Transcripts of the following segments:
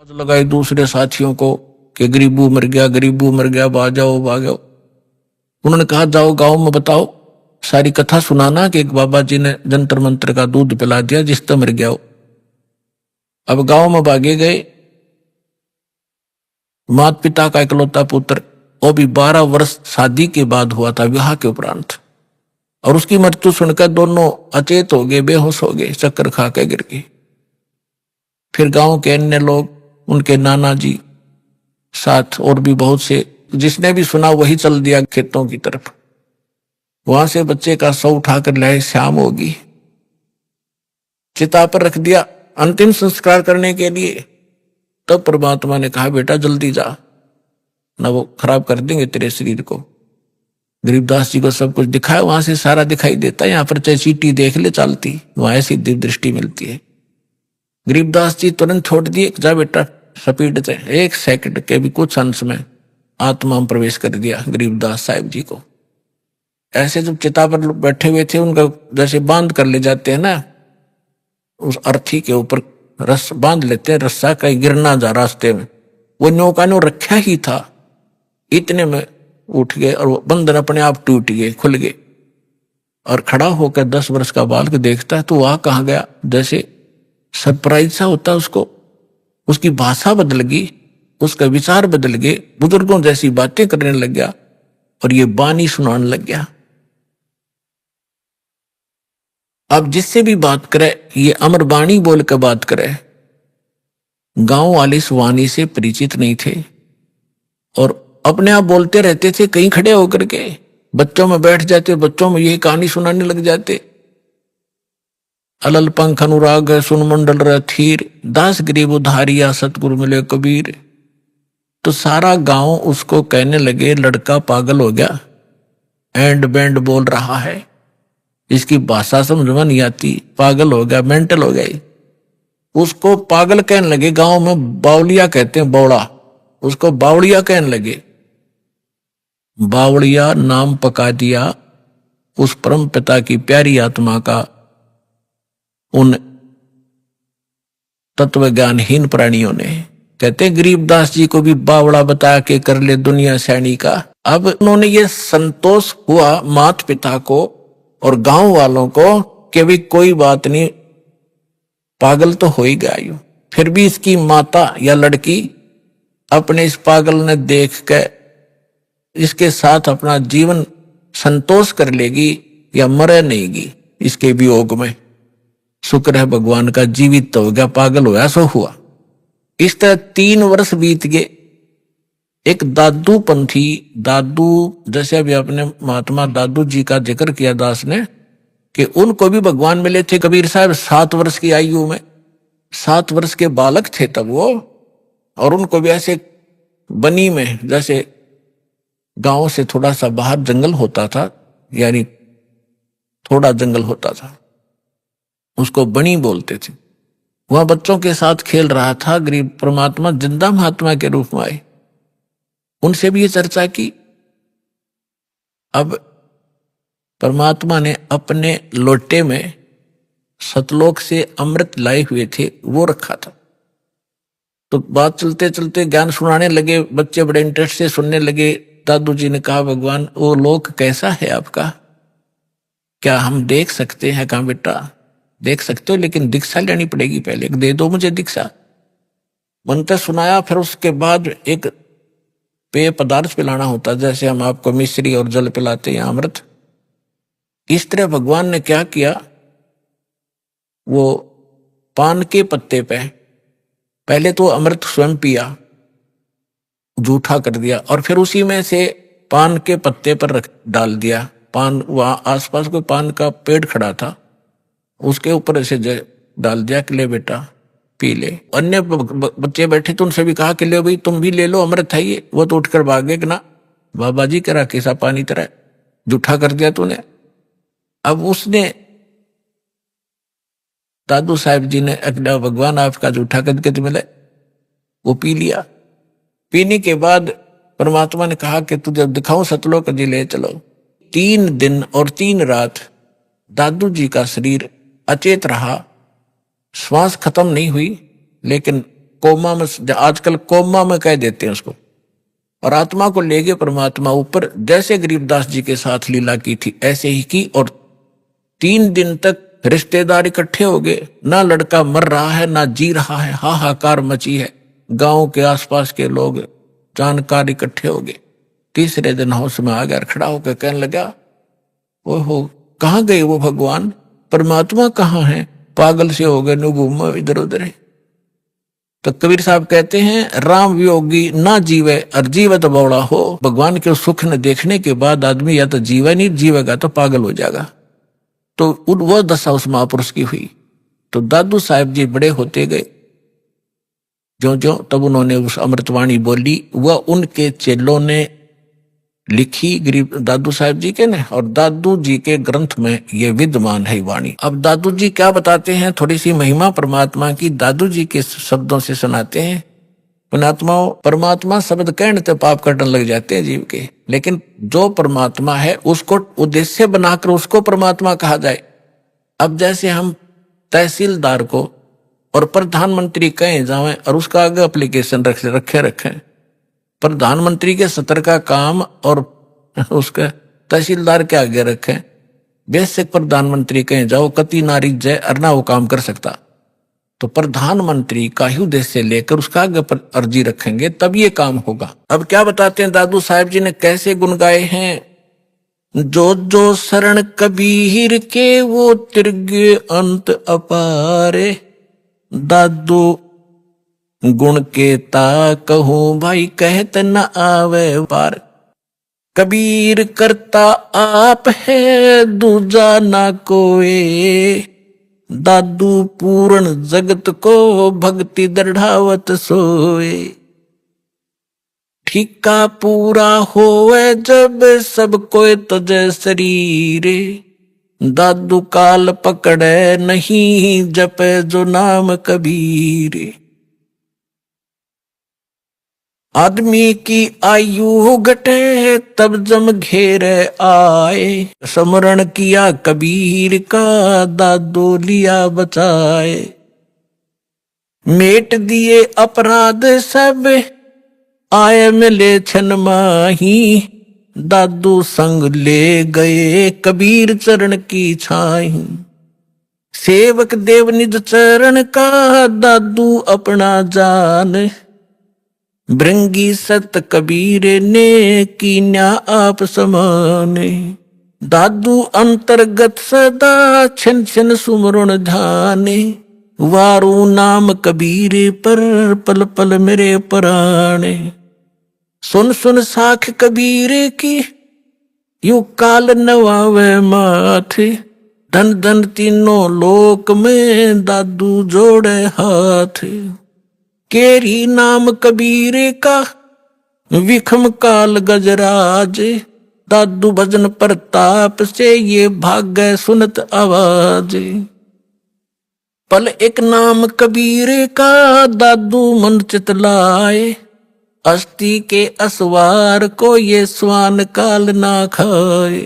लगाई दूसरे साथियों को कि गरीबू मर गया, गरीबू मर गया, भाग जाओ। उन्होंने कहा जाओ गांव में बताओ, सारी कथा सुनाना कि एक बाबा जी ने जंतर मंत्र का दूध पिला दिया जिससे मर गया हो। अब गांव में भागे गए। माता पिता का इकलौता पुत्र, वो भी 12 वर्ष शादी के बाद हुआ था, विवाह के उपरांत, और उसकी मृत्यु सुनकर दोनों अचेत हो गए, बेहोश हो गए, चक्कर खा के गिर गए। फिर गांव के अन्य लोग, उनके नाना जी साथ और भी बहुत से, जिसने भी सुना वही चल दिया खेतों की तरफ। वहां से बच्चे का शव उठाकर लाए, शाम होगी, चिता पर रख दिया अंतिम संस्कार करने के लिए। तब परमात्मा ने कहा बेटा जल्दी जा, ना वो खराब कर देंगे तेरे शरीर को। गरीबदास जी को सब कुछ दिखाया, वहां से सारा दिखाई देता है। यहाँ पर चाहे चीटी देख ले चालती, वहां ऐसी दिव्य दृष्टि मिलती है। गरीबदास जी तुरंत छोड़ दिए, जा बेटा स्पीड से। 1 सेकंड के भी कुछ अंश में आत्मा में प्रवेश कर दिया गरीबदास साहिब जी को। ऐसे जब चिता पर बैठे हुए थे, उनका जैसे बांध कर ले जाते हैं ना, उस अर्थी के ऊपर रस बांध लेते हैं, रस्सा कहीं गिरना जा रास्ते में, वो नौका ने रखा ही था, इतने में उठ गए और वो बंधन अपने आप टूट गए, खुल गए। और खड़ा होकर 10 वर्ष का बालक देखता है तो वहां कहाँ गया, जैसे सरप्राइज सा होता उसको। उसकी भाषा बदल गई, उसका विचार बदल गए, बुजुर्गों जैसी बातें करने लग गया और ये बानी सुनाने लग गया। अब जिससे भी बात करे ये अमर बाणी बोल कर बात करे। गांव वाले इस वाणी से परिचित नहीं थे और अपने आप बोलते रहते थे, कहीं खड़े होकर के बच्चों में बैठ जाते, बच्चों में यही कहानी सुनाने लग जाते। अलल पंख अनुराग है सुन मंडल रथीर, दास गरीब उधारिया सतगुरु मिले कबीर। तो सारा गांव उसको कहने लगे लड़का पागल हो गया, एंड बैंड बोल रहा है, इसकी भाषा समझ में नहीं आती, पागल हो गया, मेंटल हो गई। उसको पागल कहने लगे। गांव में बावलिया कहते हैं, बौड़ा, उसको बावड़िया कहने लगे। बावड़िया नाम पका दिया उस परम पिता की प्यारी आत्मा का उन तत्व ज्ञानहीन प्राणियों ने। कहते गरीबदास जी को भी बावड़ा बता के कर ले दुनिया सैनी का। अब उन्होंने ये संतोष हुआ माता पिता को और गांव वालों को कि भी कोई बात नहीं, पागल तो हो ही गया यूं, फिर भी इसकी माता या लड़की अपने इस पागल ने देख के इसके साथ अपना जीवन संतोष कर लेगी या मरे नहींगी इसके वियोग में। शुक्र है भगवान का, जीवित तो हो गया, पागल होया सो हुआ। इस तरह 3 वर्ष बीत गए। एक दादू पंथी, दादू जैसे अभी अपने महात्मा दादू जी का जिक्र किया दास ने कि उनको भी भगवान मिले थे। कबीर साहब 7 वर्ष की आयु में, 7 वर्ष के बालक थे तब वो, और उनको भी ऐसे बनी में, जैसे गांव से थोड़ा सा बाहर जंगल होता था, यानी थोड़ा जंगल होता था, उसको बनी बोलते थे। वहां बच्चों के साथ खेल रहा था। गरीब परमात्मा जिंदा महात्मा के रूप में आए, उनसे भी ये चर्चा की। अब परमात्मा ने अपने लोटे में सतलोक से अमृत लाए हुए थे, वो रखा था। तो बात चलते चलते ज्ञान सुनाने लगे, बच्चे बड़े इंटरेस्ट से सुनने लगे। दादू जी ने कहा भगवान वो लोक कैसा है आपका, क्या हम देख सकते हैं? कहा बेटा देख सकते हो, लेकिन दीक्षा लेनी पड़ेगी, पहले दे दो मुझे दीक्षा। मंत्र सुनाया, फिर उसके बाद एक पेय पदार्थ पिलाना होता, जैसे हम आपको मिश्री और जल पिलाते हैं, अमृत। इस तरह भगवान ने क्या किया, वो पान के पत्ते पे पहले तो अमृत स्वयं पिया, जूठा कर दिया, और फिर उसी में से पान के पत्ते पर रख डाल दिया। पान, वहां आसपास कोई पान का पेड़ खड़ा था, उसके ऊपर ऐसे डाल दिया कि ले बेटा पी ले। अन्य बच्चे बैठे तो उनसे भी कहा कि ले भाई तुम भी ले लो, अमृत है ये। वो तो उठकर भागे कि ना बाबा जी करा कैसा पानी तरह जूठा कर दिया तूने। अब उसने दादू साहब जी ने अगला भगवान आपका जूठा करके मिले, वो पी लिया। पीने के बाद परमात्मा ने कहा कि तुझे दिखाऊं सतलोक जी, ले चलो। 3 दिन और 3 रात दादू जी का शरीर अचेत रहा, श्वास खत्म नहीं हुई, लेकिन कोमा में, आजकल कोमा में कह देते हैं उसको, और आत्मा को ले गए परमात्मा ऊपर। जैसे गरीबदास जी के साथ लीला की थी ऐसे ही की, और 3 दिन तक रिश्तेदार इकट्ठे हो गए, ना लड़का मर रहा है ना जी रहा है, हाहाकार मची है। गांव के आसपास के लोग जानकार इकट्ठे हो गए। तीसरे दिन होश में आ गया, खड़ा होकर कहने लगा, ओहो कहाँ गए वो भगवान, परमात्मा कहाँ है, पागल से हो गए, घूमो इधर उधर है। तो कबीर साहब कहते हैं, राम वियोगी ना जीवे और जीवत बौड़ा हो। भगवान के सुख न देखने के बाद आदमी या तो जीवे नहीं, जीवेगा तो पागल हो जाएगा। तो वो दशा उस महापुरुष की हुई। तो दादू साहब जी बड़े होते गए जो जो, तब उन्होंने उस अमृतवाणी बोली, वह उनके चेलों ने लिखी गरीब दादू साहब जी के ने, और दादू जी के ग्रंथ में ये विद्यमान है वाणी। अब दादू जी क्या बताते हैं, थोड़ी सी महिमा परमात्मा की दादू जी के शब्दों से सुनाते हैं। पुणात्माओं, परमात्मा शब्द कहने तो पाप कटने लग जाते हैं जीव के, लेकिन जो परमात्मा है उसको उद्देश्य बनाकर उसको परमात्मा कहा जाए। अब जैसे हम तहसीलदार को और प्रधानमंत्री कहें जावे और उसका आगे एप्लीकेशन रखे प्रधानमंत्री के सत्र का काम और उसका तहसीलदार के आगे रखें, बेसिक प्रधानमंत्री कहें जाओ कति नारी जय अरना वो काम कर सकता, तो प्रधानमंत्री का ही उद्देश्य लेकर उसका आगे पर अर्जी रखेंगे तब ये काम होगा। अब क्या बताते हैं दादू साहब जी ने कैसे गुण गाए हैं, जो जो शरण कबीर के वो तिरगे अंत अपारे, दादू गुण के ता कहूं भाई कहत न आवे पार, कबीर करता आप है दूजा ना कोई, दादू पूर्ण जगत को भक्ति दृढ़ावत सोए, ठीका पूरा होवे जब सब कोई तजे शरीरे, दादू काल पकड़े नहीं जपे जो नाम कबीर, आदमी की आयु घटे तब जम घेरे आए, स्मरण किया कबीर का दादू लिया बचाए, मेट दिए अपराध सब आए मिले छन माही, दादू संग ले गए कबीर चरण की छाई, सेवक देव निज चरण का दादू अपना जान, भृंगी सत कबीर ने कीन्या आप समाने, दादू अंतर्गत सदा छिन छिन सुमरण ध्याने, वारू नाम कबीर पर पल पल मेरे प्राणे, सुन सुन साख कबीर की यू काल नवावे माथे, धन धन तीनों लोक में दादू जोड़े हाथ, केरी नाम कबीर का विखम काल गजराज, दादू भजन प्रताप से ये भाग्य सुनत आवाज, पल एक नाम कबीर का दादू मन चितलाए, अस्थि के असवार को ये स्वान काल ना खाए,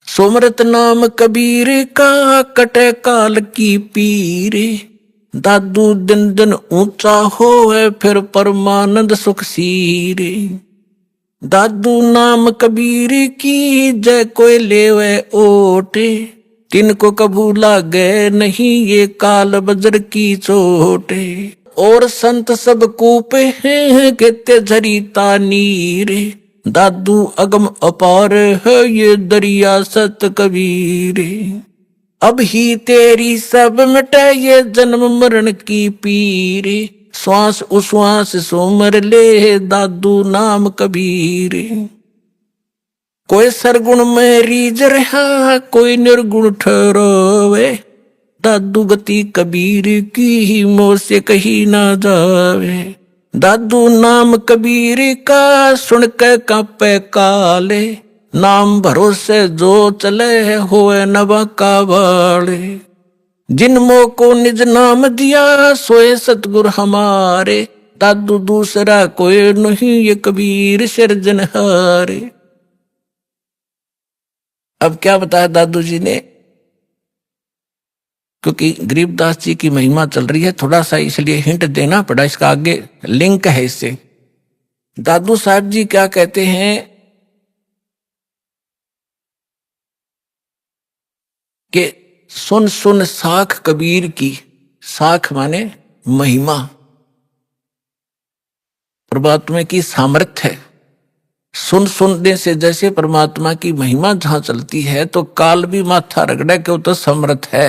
सुमरत नाम कबीर का कटे काल की पीरे, दादू दिन दिन ऊंचा होए फिर परमानंद सुख सीरे, दादू नाम कबीर की जय कोई लेवे ओटे, तिनको कभू लागे नहीं ये काल बजर की चोटे, और संत सब कूपे हैं कहते झरीता नीरे, दादू अगम अपार है ये दरिया सत कबीरे, अब ही तेरी सब मिटे ये जन्म मरण की पीरे, श्वास उश्वास सोमर ले दादू नाम कबीर, कोई सरगुण में रीझ रहा कोई निर्गुण ठहरावे, दादू गति कबीर की मोह से कही ना जावे, दादू नाम कबीर का सुन के कांपे काले, नाम भरोसे जो चले होए नवा का वाले, जिनमो को निज नाम दिया सोए सतगुर हमारे, दादू दूसरा कोई नहीं ये कबीर सिरजनहारे। अब क्या बताया दादू जी ने, क्योंकि गरीबदास जी की महिमा चल रही है, थोड़ा सा इसलिए हिंट देना पड़ा, इसका आगे लिंक है इससे। दादू साहब जी क्या कहते हैं कि सुन सुन साख कबीर की, साख माने महिमा, परमात्मा की सामर्थ्य है। सुन सुनने से जैसे परमात्मा की महिमा जहां चलती है तो काल भी माथा रगड़ा के वो तो समर्थ है।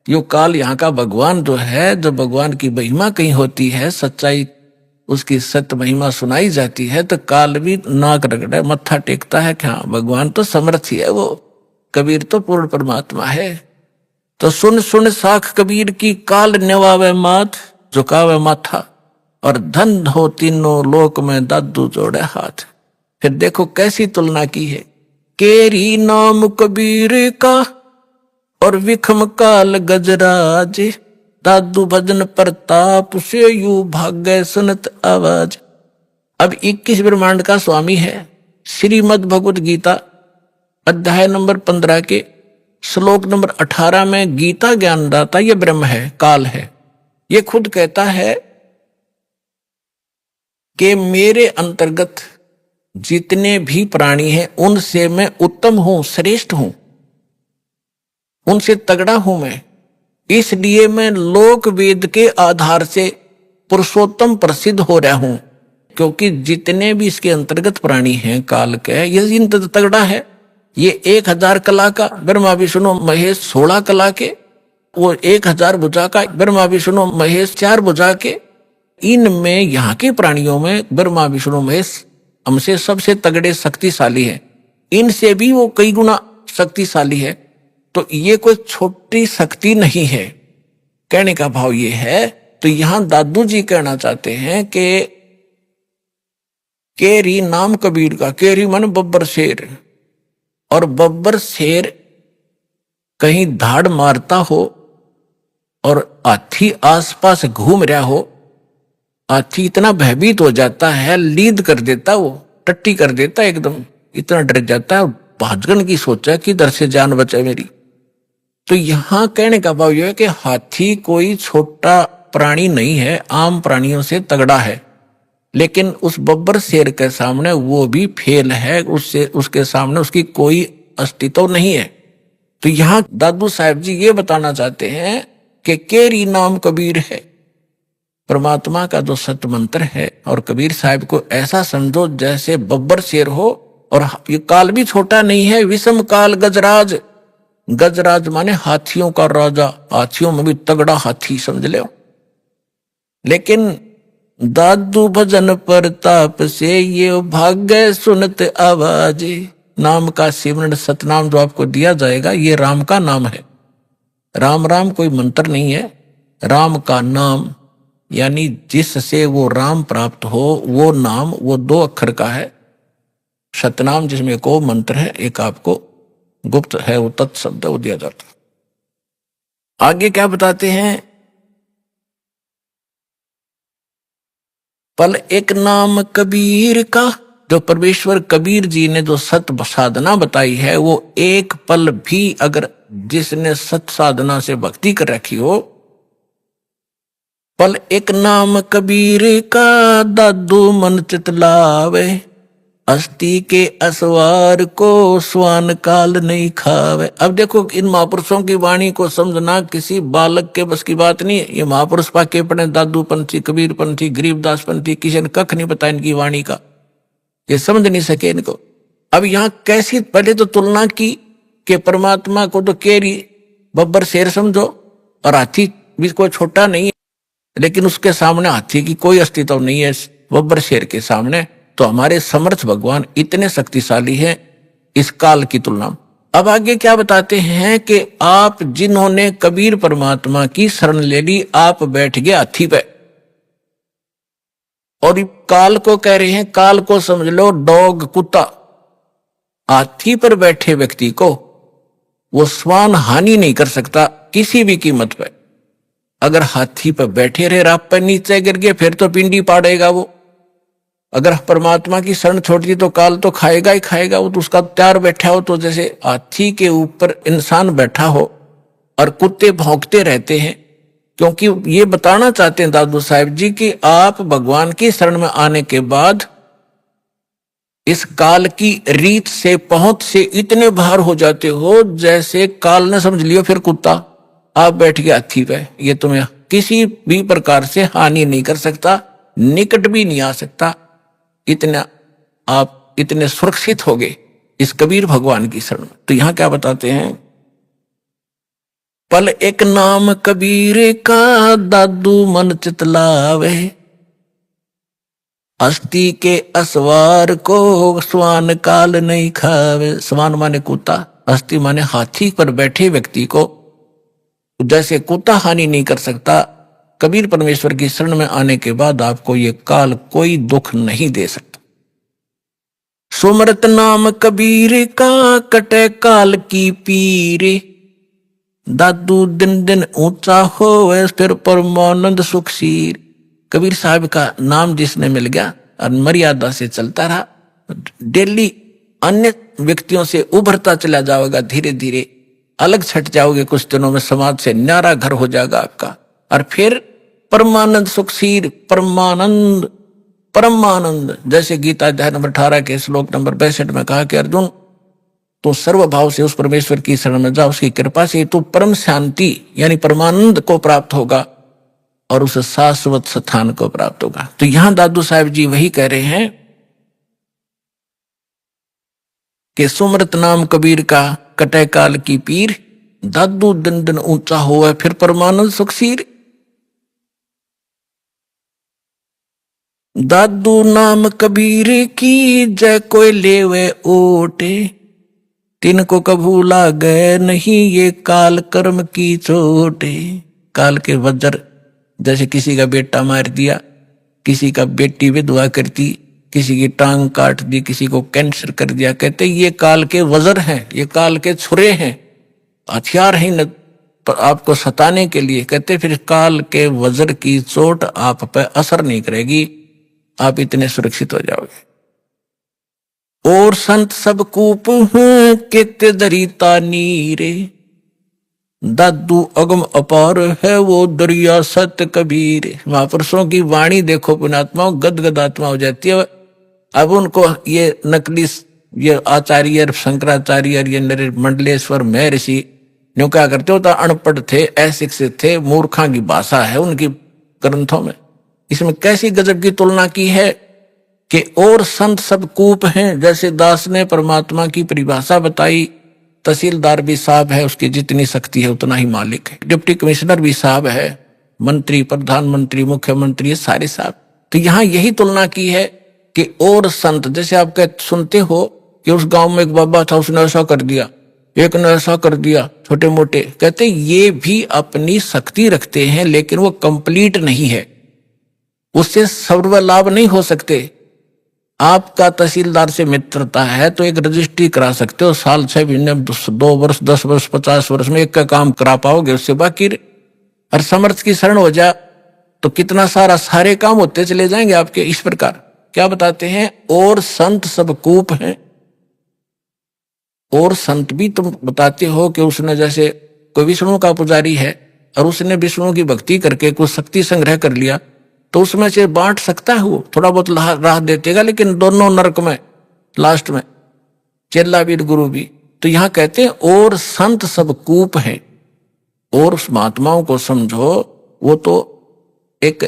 यो काल यहाँ का भगवान जो है, जो भगवान की महिमा कहीं होती है, सच्चाई उसकी सत्य महिमा सुनाई जाती है, तो काल भी नाक रगड़ा मत्था टेकता है कि हाँ भगवान तो समर्थ ही है, वो कबीर तो पूर्ण परमात्मा है। तो सुन सुन साख कबीर की, काल नेवावे माथ झुकावे माथा, और धन हो तीनों लोक में दादू जोड़े हाथ। फिर देखो कैसी तुलना की है, केरी नाम कबीर का और विखम काल गजराज, दादू भजन प्रताप से यू भाग्य सुनत आवाज। अब 21 ब्रह्मांड का स्वामी है। श्रीमद् भगवत गीता अध्याय नंबर 15 के श्लोक नंबर 18 में गीता ज्ञानदाता ये ब्रह्म है, काल है। ये खुद कहता है कि मेरे अंतर्गत जितने भी प्राणी हैं उनसे मैं उत्तम हूं, श्रेष्ठ हूं, उनसे तगड़ा हूं मैं। इसलिए मैं लोक वेद के आधार से पुरुषोत्तम प्रसिद्ध हो रहा हूं, क्योंकि जितने भी इसके अंतर्गत प्राणी हैं काल के, ये इन तगड़ा है। ये 1000 कला का ब्रह्मा विष्णु महेश 16 कला के, वो 1000 भुजा का ब्रह्मा विष्णु महेश 4 भुजा के। इनमें यहाँ के प्राणियों में ब्रह्मा विष्णु महेश हमसे सबसे तगड़े शक्तिशाली है, इनसे भी वो कई गुना शक्तिशाली है। तो ये कोई छोटी शक्ति नहीं है, कहने का भाव ये है। तो यहां दादू जी कहना चाहते हैं कि केरी नाम कबीर का, केरी मन बब्बर शेर, और बब्बर शेर कहीं धाड़ मारता हो और हाथी आसपास घूम रहा हो, हाथी इतना भयभीत हो जाता है, लीद कर देता, वो टट्टी कर देता, एकदम इतना डर जाता है, भाजगन की सोचा कि इधर से जान बचे मेरी। तो यहां कहने का भाव यह है कि हाथी कोई छोटा प्राणी नहीं है, आम प्राणियों से तगड़ा है, लेकिन उस बब्बर शेर के सामने वो भी फेल है, उससे उसके सामने उसकी कोई अस्तित्व नहीं है। तो यहां दादू साहब जी ये बताना चाहते हैं कि केरी नाम कबीर है, परमात्मा का जो सत्य मंत्र है, और कबीर साहब को ऐसा समझो जैसे बब्बर शेर हो, और ये काल भी छोटा नहीं है, विषम काल गजराज, गजराज माने हाथियों का राजा, हाथियों में भी तगड़ा हाथी समझ लो। लेकिन दादू भजन प्रताप से ये भाग्य सुनत आवाज, नाम का सिमरन सतनाम जो आपको दिया जाएगा, ये राम का नाम है। राम राम कोई मंत्र नहीं है, राम का नाम, यानी जिससे वो राम प्राप्त हो वो नाम, वो 2 अक्षर का है। सतनाम जिसमें को मंत्र है, एक आपको गुप्त है, वो तत्शब्द वो दिया जाता। आगे क्या बताते हैं, पल एक नाम कबीर का, जो परमेश्वर कबीर जी ने जो सत्य साधना बताई है, वो एक पल भी अगर जिसने सत्य साधना से भक्ति कर रखी हो, पल एक नाम कबीर का दादू मन चितलावे, अस्थि के असवार को स्वान काल नहीं खावे। अब देखो इन महापुरुषों की वाणी को समझना किसी बालक के बस की बात नहीं है। ये महापुरुष पाके पढ़े, दादू पंथी, कबीर पंथी, गरीबदास पंथी, किसी ने कख नहीं पता इनकी वाणी का, ये समझ नहीं सके इनको। अब यहाँ कैसी पहले तो तुलना की कि परमात्मा को तो केरी बब्बर शेर समझो, और हाथी भी कोई छोटा नहीं है, लेकिन उसके सामने हाथी की कोई अस्तित्व नहीं है बब्बर शेर के सामने। तो हमारे समर्थ भगवान इतने शक्तिशाली हैं इस काल की तुलना में। अब आगे क्या बताते हैं कि आप जिन्होंने कबीर परमात्मा की शरण ले ली, आप बैठ गए हाथी पे, और काल को कह रहे हैं, काल को समझ लो डॉग, कुत्ता। हाथी पर बैठे व्यक्ति को वो स्वान हानि नहीं कर सकता किसी भी कीमत पे। अगर हाथी पर बैठे रहे, रात पर नीचे गिर गए, फिर तो पिंडी पाड़ेगा वो। अगर परमात्मा की शरण छोड़ दी तो काल तो खाएगा ही खाएगा, वो तो उसका तैयार बैठा हो। तो जैसे हाथी के ऊपर इंसान बैठा हो और कुत्ते भौंकते रहते हैं, क्योंकि ये बताना चाहते हैं दादू साहब जी कि आप भगवान की शरण में आने के बाद इस काल की रीत से पहुंच से इतने बाहर हो जाते हो जैसे काल ने समझ लियो फिर कुत्ता आप बैठ गया हाथी पे, ये तुम्हें किसी भी प्रकार से हानि नहीं कर सकता, निकट भी नहीं आ सकता, इतना आप इतने सुरक्षित हो गए इस कबीर भगवान की शरण में। तो यहां क्या बताते हैं, पल एक नाम कबीर का दादू मन चितलावे, अस्थि के असवार को स्वान काल नहीं खावे। स्वान माने कुत्ता, अस्थि माने हाथी पर बैठे व्यक्ति को जैसे कुत्ता हानि नहीं कर सकता, कबीर परमेश्वर की शरण में आने के बाद आपको ये काल कोई दुख नहीं दे सकता। सुमरत नाम कबीर का कटे काल की पीरे, दादू दिन दिन ऊंचा हो फिर परमानंद सुखशीर। कबीर साहब का नाम जिसने मिल गया और मर्यादा से चलता रहा, डेली अन्य व्यक्तियों से उभरता चला जाओगा, धीरे धीरे अलग छट जाओगे, कुछ दिनों में समाज से न्यारा घर हो जाएगा आपका, और फिर परमानंद सुखशीर, परमानंद परमानंद। जैसे गीता अध्याय नंबर 18 के श्लोक नंबर 62 में कहा कि अर्जुन तो सर्वभाव से उस परमेश्वर की शरण में जा, उसकी कृपा से तू परम शांति यानी परमानंद को प्राप्त होगा और उस शाश्वत स्थान को प्राप्त होगा। तो यहां दादू साहब जी वही कह रहे हैं कि सुमरत नाम कबीर का कटे काल की पीर, दादू दिन दिन ऊंचा हुआ फिर परमानंद सुखसीर। दादू नाम कबीर की जय कोई लेवे ओटे, तिनको कभू लागे नहीं ये काल कर्म की चोटे। काल के वज्र, जैसे किसी का बेटा मार दिया, किसी का बेटी विधवा करती, किसी की टांग काट दी, किसी को कैंसर कर दिया, कहते ये काल के वज्र हैं, ये काल के छुरे हैं, हथियार हैं आपको सताने के लिए। कहते फिर काल के वज्र की चोट आप पे असर नहीं करेगी, आप इतने सुरक्षित हो जाओगे। और संत सब कूप हैं कित दरिता नीरे, दादू अगम अपार है वो दरिया सत कबीर। महापुरुषों की वाणी देखो पुण्यात्मा गदगद आत्मा हो जाती है। अब उनको ये नकली ये आचार्य शंकराचार्य ये मंडलेश्वर महर्षि न्यू क्या करते होता, अनपढ़ थे, अशिक्षित थे, मूर्खा की भाषा है उनकी ग्रंथों में। इसमें कैसी गजब की तुलना की है कि और संत सब कूप हैं। जैसे दास ने परमात्मा की परिभाषा बताई, तहसीलदार भी साहब है, उसकी जितनी शक्ति है उतना ही मालिक है, डिप्टी कमिश्नर भी साहब है, मंत्री, प्रधानमंत्री, मुख्यमंत्री, सारे साहब। तो यहां यही तुलना की है कि और संत, जैसे आप सुनते हो कि उस गांव में एक बाबा था, उसने ऐसा कर दिया, एक ने ऐसा कर दिया, छोटे मोटे, कहते ये भी अपनी शक्ति रखते हैं लेकिन वो कंप्लीट नहीं है, उससे सर्व लाभ नहीं हो सकते। आपका तहसीलदार से मित्रता है तो एक रजिस्ट्री करा सकते हो, साल 6 महीने 2 वर्ष 10 वर्ष 50 वर्ष में एक का काम करा पाओगे, उससे बाकी और समर्थ की शरण हो जा तो कितना सारे काम होते चले जाएंगे आपके। इस प्रकार क्या बताते हैं, और संत सब कूप हैं। और संत भी तुम बताते हो कि उसने जैसे कोई विष्णु का पुजारी है और उसने विष्णु की भक्ति करके कुछ शक्ति संग्रह कर लिया तो उसमें से बांट सकता है, वो थोड़ा बहुत राह देतेगा, लेकिन दोनों नरक में लास्ट में, चेला भी गुरु भी। तो यहां कहते हैं और संत सब कूप हैं। और उस महात्माओं को समझो, वो तो एक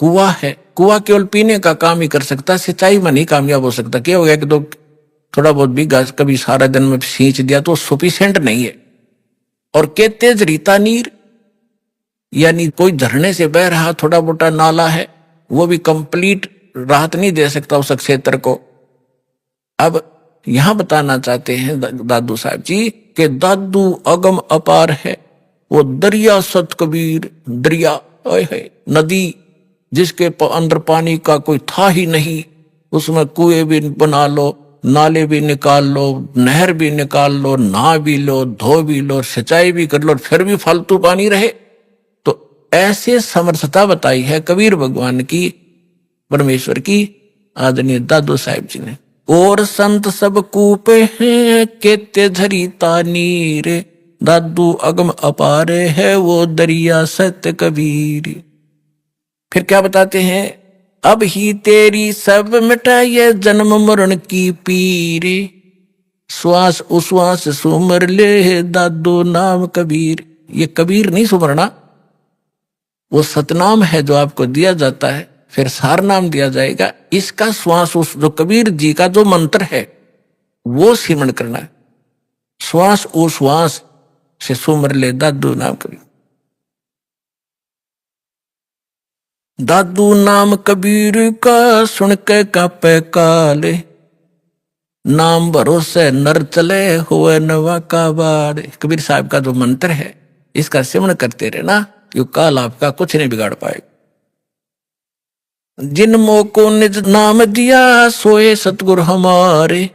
कुआं है, कुआं केवल पीने का काम ही कर सकता, सिंचाई में नहीं कामयाब हो सकता। क्या हो गया कि तो थोड़ा बहुत भी घास कभी सारा दिन में सींच दिया तो सफिशिएंट नहीं है। और के तेज रीता नीर, यानी कोई झरने से बह रहा थोड़ा मोटा नाला है, वो भी कंप्लीट राहत नहीं दे सकता उस क्षेत्र को। अब यहां बताना चाहते हैं दादू साहब जी कि दादू अगम अपार है, वो दरिया सत कबीर, दरिया है नदी जिसके अंदर पानी का कोई था ही नहीं, उसमें कुएं भी बना लो, नाले भी निकाल लो, नहर भी निकाल लो, नहा भी लो, धो भी लो, सिंचाई भी कर लो, फिर भी फालतू पानी रहे। तो ऐसे समर्थता बताई है कबीर भगवान की, परमेश्वर की, आदरणीय दादू साहिब जी ने। और संत सब कूपे हैं केते झरी तानीर, दादू अगम अपारे है वो दरिया सत्य कबीर। फिर क्या बताते हैं, अब ही तेरी सब मिटाइए जन्म मरण की पीर, श्वास उश्वास सुमर ले दादू नाम कबीर। ये कबीर नहीं सुमरना, वो सतनाम है जो आपको दिया जाता है, फिर सार नाम दिया जाएगा। इसका श्वास उस जो कबीर जी का जो मंत्र है वो सिमरण करना है। श्वास उश्वास से सुमर ले दादू नाम कबीर। दादू नाम कबीर का सुन के कापे काले, नाम भरोसे नर चले हुए नवा का बाड़। कबीर साहब का जो मंत्र है इसका सिमरण करते रहना, यो काल आपका कुछ नहीं बिगाड़ पाएगा। जिन मोह को निज नाम दिया सोए सतगुरु हमारे,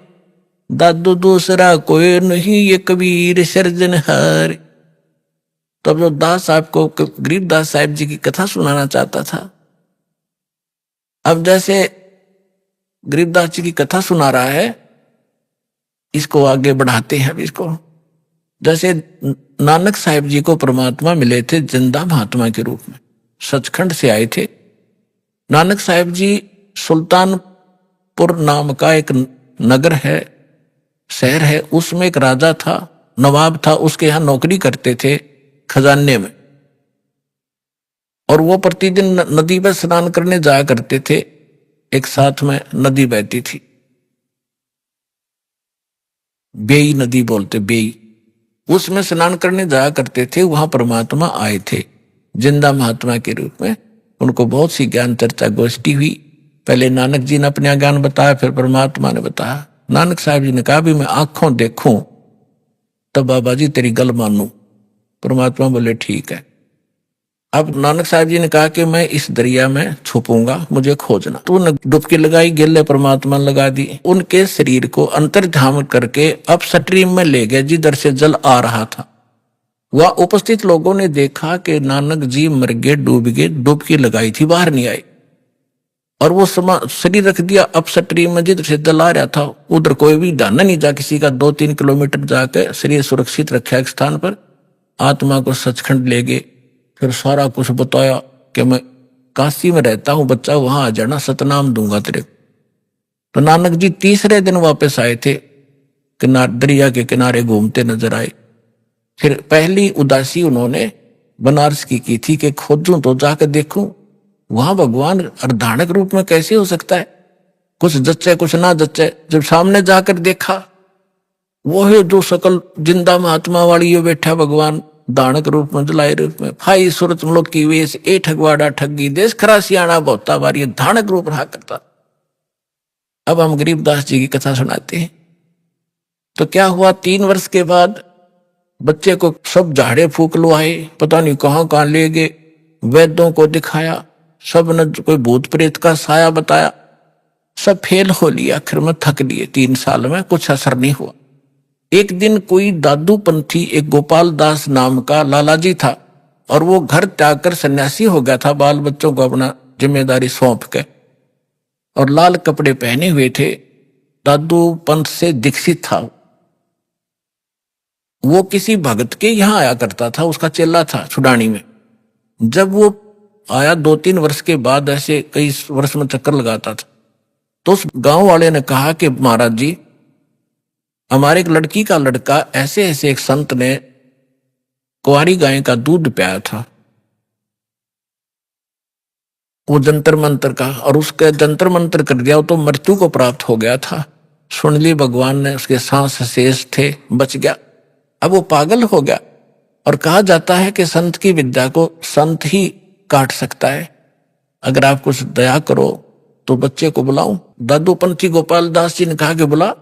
दादू दूसरा कोई नहीं ये कबीर सृजनहार। तब जो दास साहब को गरीबदास साहब जी की कथा सुनाना चाहता था, अब जैसे गरीबदास जी की कथा सुना रहा है, इसको आगे बढ़ाते हैं। अब इसको जैसे नानक साहब जी को परमात्मा मिले थे जिंदा महात्मा के रूप में, सचखंड से आए थे। नानक साहब जी सुल्तानपुर नाम का एक नगर है, शहर है, उसमें एक राजा था, नवाब था, उसके यहाँ नौकरी करते थे खजाने में। और वो प्रतिदिन नदी पर स्नान करने जाया करते थे। एक साथ में नदी बहती थी, बेई नदी बोलते, बेई, उसमें स्नान करने जाया करते थे। वहां परमात्मा आए थे जिंदा महात्मा के रूप में। उनको बहुत सी ज्ञान चर्चा गोष्ठी हुई। पहले नानक जी ने अपना ज्ञान बताया, फिर परमात्मा ने बताया। नानक साहब जी ने कहा भी मैं आंखों देखूं तब बाबा जी तेरी गल मानू। परमात्मा बोले ठीक है। अब नानक साहब जी ने कहा कि मैं इस दरिया में छुपूंगा, मुझे खोजना। तो उन्होंने डुबकी लगाई, गिल्ले परमात्मा ने लगा दी। उनके शरीर को अंतर्धाम करके अब स्ट्रीम में ले गए जिधर से जल आ रहा था। वह उपस्थित लोगों ने देखा कि नानक जी मर गए, डूब गए, डुबकी लगाई थी, बाहर नहीं आए। और वो शरीर रख दिया अब स्ट्रीम में जिधर से जल आ रहा था। उधर कोई भी ध्यान नहीं जा किसी का। 2-3 किलोमीटर जाकर शरीर सुरक्षित रखा एक स्थान पर, आत्मा को सचखंड ले गए। फिर सारा कुछ बताया कि मैं काशी में रहता हूं बच्चा, वहां आ जाना, सतनाम दूंगा तेरे। तो नानक जी तीसरे दिन वापस आए थे, दरिया के किनारे घूमते नजर आए। फिर पहली उदासी उन्होंने बनारस की थी कि खोजूं तो जाकर देखूं वहां भगवान अर्धानक रूप में कैसे हो सकता है, कुछ जच्चे कुछ ना जच्चे। जब सामने जाकर देखा वो है जो सकल जिंदा महात्मा वाली यो बैठा भगवान दानक रूप में, जलाए रूप में, फाई सूरत मुल्क की वेश, ए ठगवाड़ा ठगी देश खरा सियाणा बहुता बारी, धानक रूप रहा करता। अब हम गरीबदास जी की कथा सुनाते हैं। तो क्या हुआ, 3 वर्ष के बाद बच्चे को सब झाड़े फूक लुआए, पता नहीं कहां कहां ले गए, वैद्यों को दिखाया, सब ने कोई भूत प्रेत का साया बताया, सब फेल हो लिया। आखिर में थक लिए, 3 साल में कुछ असर नहीं हुआ। एक दिन कोई दादू पंथी, एक गोपाल दास नाम का लालाजी था, और वो घर त्याग कर सन्यासी हो गया था, बाल बच्चों को अपना जिम्मेदारी सौंप के, और लाल कपड़े पहने हुए थे। दादू पंथ से दीक्षित था। वो किसी भगत के यहाँ आया करता था, उसका चेला था छुडानी में। जब वो आया 2-3 वर्ष के बाद, ऐसे कई वर्ष में चक्कर लगाता था, तो उस गांव वाले ने कहा कि महाराज जी, हमारे एक लड़की का लड़का ऐसे ऐसे एक संत ने कुंवारी गाय का दूध पियाया था, वो जंतर मंत्र का, और उसके जंतर मंत्र कर दिया तो मृत्यु को प्राप्त हो गया था। सुन ली भगवान ने, उसके सांस शेष थे, बच गया। अब वो पागल हो गया। और कहा जाता है कि संत की विद्या को संत ही काट सकता है। अगर आप कुछ दया करो तो बच्चे को बुलाऊं। दादू पंथी गोपाल दास जी ने कहा कि बुला,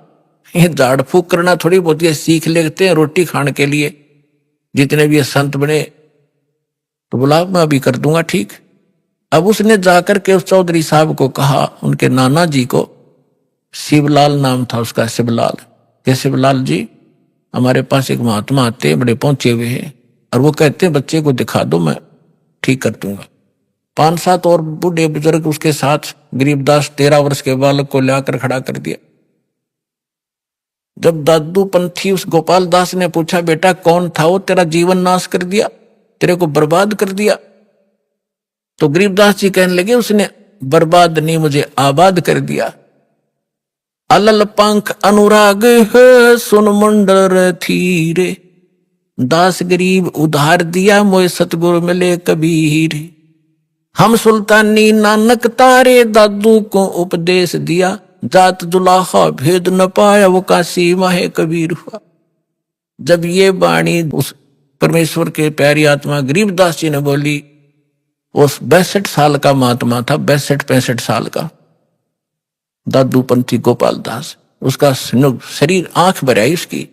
ये झाड़ फूक करना थोड़ी बहुत ये सीख लेते हैं रोटी खाने के लिए, जितने भी ये संत बने, तो बुला, मैं अभी कर दूंगा ठीक। अब उसने जाकर के उस चौधरी साहब को कहा, उनके नाना जी को, शिवलाल नाम था उसका, शिवलाल, के शिवलाल जी, हमारे पास एक महात्मा आते हैं, बड़े पहुंचे हुए हैं, और वो कहते हैं बच्चे को दिखा दो, मैं ठीक कर दूंगा। 5-7 और बूढ़े बुजुर्ग उसके साथ, गरीबदास 13 वर्ष के बालक को लाकर खड़ा कर दिया। जब दादू पंथी उस गोपाल दास ने पूछा, बेटा कौन था वो, तेरा जीवन नाश कर दिया, तेरे को बर्बाद कर दिया? तो गरीबदास जी कहने लगे, उसने बर्बाद नहीं, मुझे आबाद कर दिया। अलल पंख अनुराग है सुन मंडर थीरे, दास गरीब उधार दिया मोए सतगुरु मिले कबीर। हम सुल्तानी नानक तारे, दादू को उपदेश दिया, जात जुलाहा भेद न पाया, वो काशी माहे कबीर हुआ। जब ये वाणी उस परमेश्वर के प्यारी आत्मा गरीबदास जी ने बोली, उस 62 साल का महात्मा था, 62-65 साल का दादू पंथी गोपाल दास, उसका शरीर आंख भर आई उसकी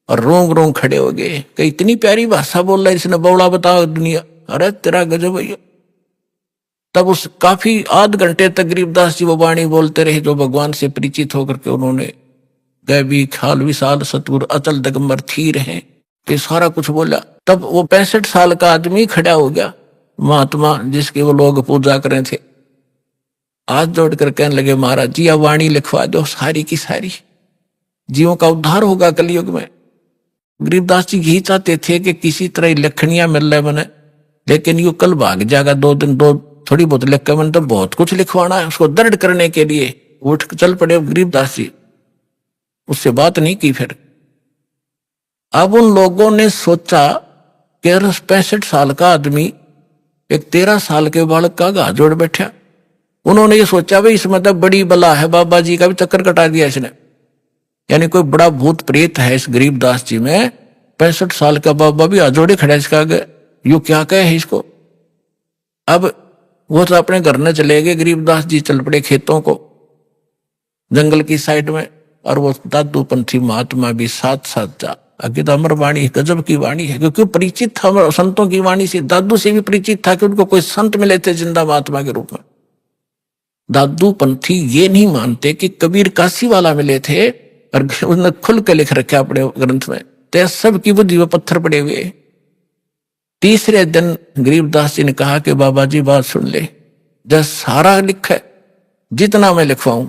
और रोंग रोंग खड़े हो गए कि इतनी प्यारी भाषा बोल रहा है इसने, बौड़ा बताओ दुनिया, अरे तेरा गजब भैया। तब उस काफी आध घंटे तक गरीबदास जी वो वाणी बोलते रहे जो भगवान से परिचित होकर के उन्होंने गैबी खाल विशाल सतगुरु अचल दिगंबर थीर हैं कि सारा कुछ बोला। तब वो 65 साल का आदमी खड़ा हो गया, महात्मा जिसके वो लोग पूजा कर रहे थे, हाथ जोड़कर कहने लगे, महाराज जी यह वाणी लिखवा दो, सारी की सारी जीवों का उद्धार होगा कलयुग में। गरीबदास जी यही चाहते थे कि किसी तरह लखनियां मिल रहे बने, लेकिन यू कल भाग जाएगा 2 दिन, दो थोड़ी बहुत लिख के, मैंने तो बहुत कुछ लिखवाना है उसको दर्द करने के लिए। उठ चल पड़े गरीबदास जी, उससे बात नहीं की फिर। अब उन लोगों ने सोचा कि 65 साल का आदमी एक 13 साल के बालक का घात जोड़ बैठा। उन्होंने ये सोचा भाई इसमें तो बड़ी बला है, बाबा जी का भी चक्कर कटा दिया इसने, यानी कोई बड़ा भूत प्रेत है इस गरीबदास जी में। 65 साल का बाबा भी हाथ जोड़े खड़ा इसका आगे, यू क्या कहे है इसको। अब वो तो अपने घर में चले गए, गरीबदास जी चल पड़े खेतों को, जंगल की साइड में, और वो दादू पंथी महात्मा भी साथ साथ जा। आगे तो अमर वाणी गजब की वाणी है, क्योंकि परिचित था संतों की वाणी से, दादू से भी परिचित था कि उनको कोई संत मिले थे जिंदा महात्मा के रूप में। दादू पंथी ये नहीं मानते कि कबीर काशी वाला मिले थे, और उन्होंने खुल के लिख रखा अपने ग्रंथ में, तो सब की बुद्धि में पत्थर पड़े हुए। तीसरे दिन गरीबदास जी ने कहा कि बाबा जी बात सुन ले, जब सारा लिखा है, जितना मैं लिखवाऊं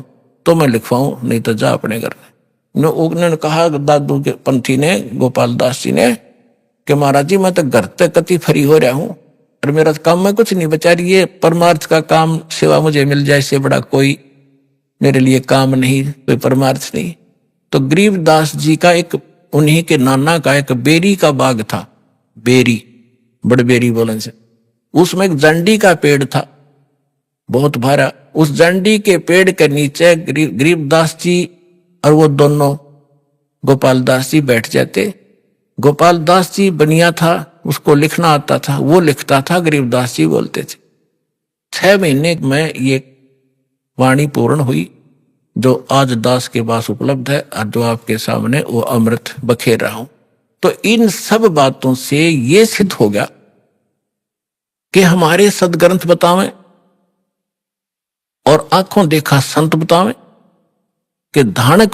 तो मैं लिखवाऊं, नहीं तो जा अपने घर में। उन्होंने कहा दादू के पंथी ने, गोपाल दास जी ने, कि महाराज जी मैं तो घर तक कति फरी हो रहा हूं और मेरा काम में कुछ नहीं बचा रही है, परमार्थ का काम सेवा मुझे मिल जाए, इससे बड़ा कोई मेरे लिए काम नहीं, कोई परमार्थ नहीं। तो गरीबदास जी का एक, उन्हीं के नाना का एक बेरी का बाग था, बेरी बड़बेरी बोलन से, उसमें एक जंडी का पेड़ था बहुत भारा। उस जंडी के पेड़ के नीचे गरीबदास जी और वो दोनों गोपाल दास जी बैठ जाते। गोपाल दास जी बनिया था, उसको लिखना आता था, वो लिखता था, गरीबदास जी बोलते थे। 6 महीने में ये वाणी पूर्ण हुई जो आज दास के पास उपलब्ध है, और जो आपके सामने वो अमृत बखेर रहा हूं। तो इन सब बातों से ये सिद्ध हो गया कि हमारे सदग्रंथ बतावें और आंखों देखा संत बतावें कि धानक